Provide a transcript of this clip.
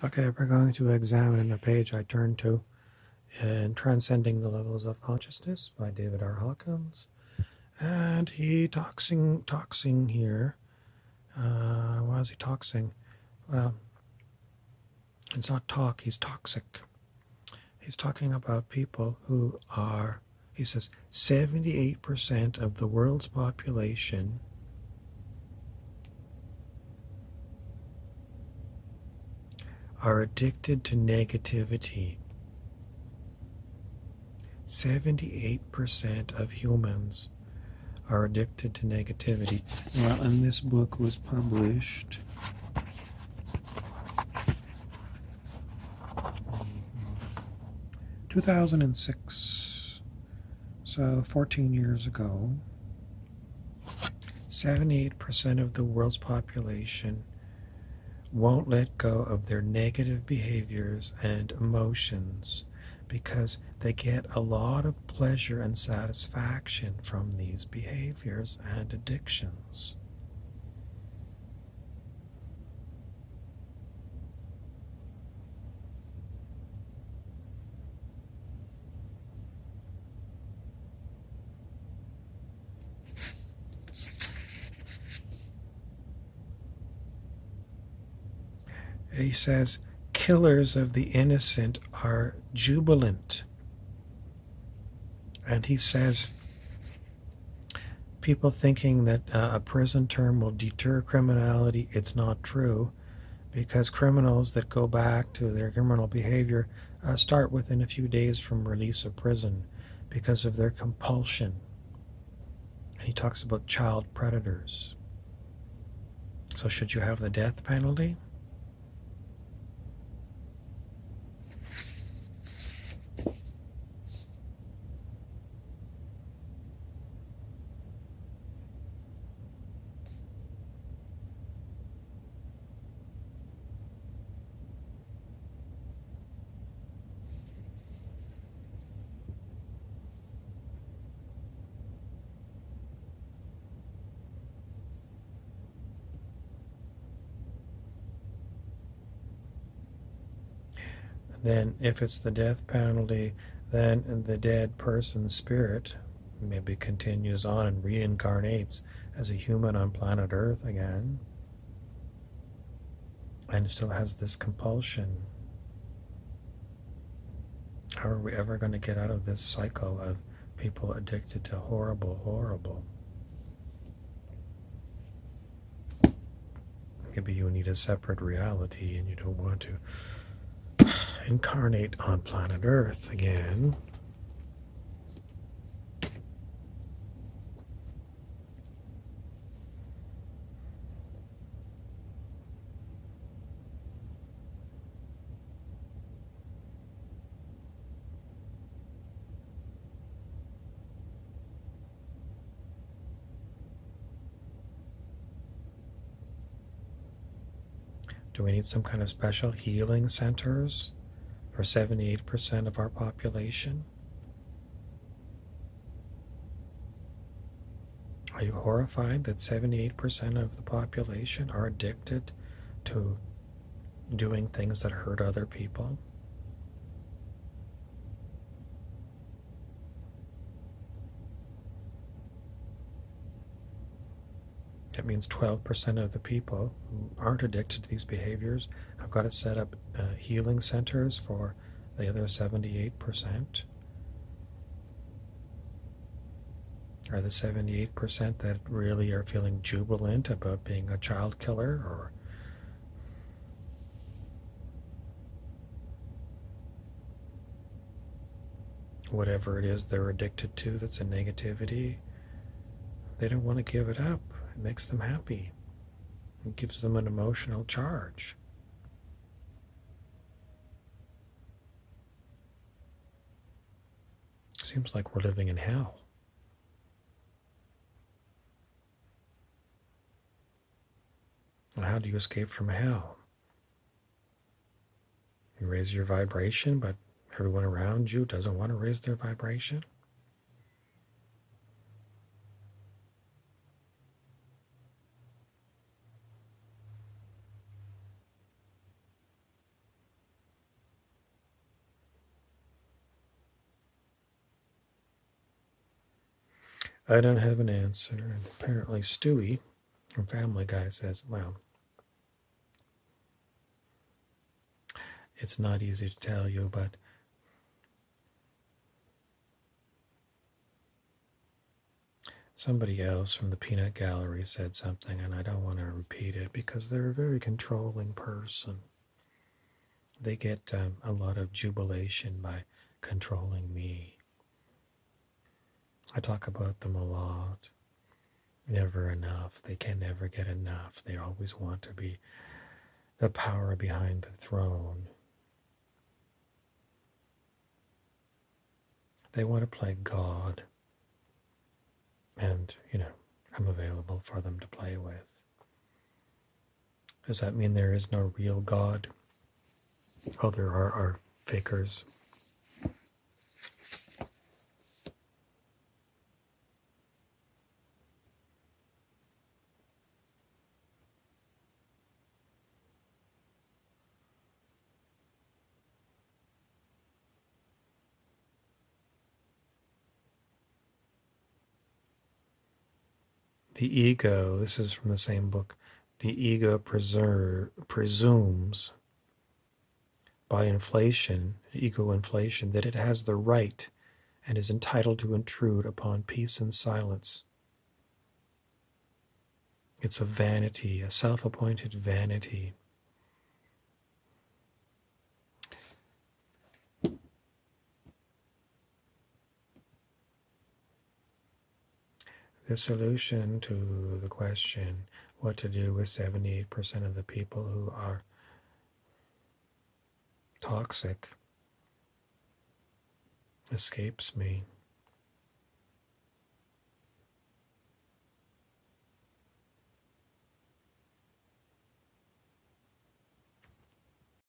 Okay, we're going to examine a page I turned to in Transcending the Levels of Consciousness by David R. Hawkins. And he toxing here. Why is he toxing? Well, it's not talk, he's toxic. He's talking about people who are, he says, 78% of the world's population are addicted to negativity. 78% of humans are addicted to negativity. Well, and this book was published 2006, so 14 years ago. 78% of the world's population won't let go of their negative behaviors and emotions because they get a lot of pleasure and satisfaction from these behaviors and addictions. He says, killers of the innocent are jubilant. And he says, people thinking that a prison term will deter criminality, it's not true, because criminals that go back to their criminal behavior start within a few days from release of prison because of their compulsion. And he talks about child predators. So should you have the death penalty? Then if it's the death penalty, then the dead person's spirit maybe continues on and reincarnates as a human on planet Earth again, and still has this compulsion. How are we ever going to get out of this cycle of people addicted to horrible? Maybe you need a separate reality and you don't want to incarnate on planet Earth again. Do we need some kind of special healing centers for 78% of our population? Are you horrified that 78% of the population are addicted to doing things that hurt other people? That means 12% of the people who aren't addicted to these behaviors have got to set up healing centers for the other 78%. Are the 78% that really are feeling jubilant about being a child killer or whatever it is they're addicted to that's a negativity? They don't want to give it up. It makes them happy. It gives them an emotional charge. Seems like we're living in hell. And how do you escape from hell? You raise your vibration, but everyone around you doesn't want to raise their vibration? I don't have an answer. And apparently Stewie from Family Guy says, well, it's not easy to tell you, but somebody else from the Peanut Gallery said something, and I don't want to repeat it because they're a very controlling person. They get a lot of jubilation by controlling me. I talk about them a lot. Never enough. They can never get enough. They always want to be the power behind the throne. They want to play God. And, I'm available for them to play with. Does that mean there is no real God? Oh, there are fakers. The ego, this is from the same book, the ego presumes by ego inflation, that it has the right and is entitled to intrude upon peace and silence. It's a vanity, a self-appointed vanity. The solution to the question, what to do with 78% of the people who are toxic, escapes me.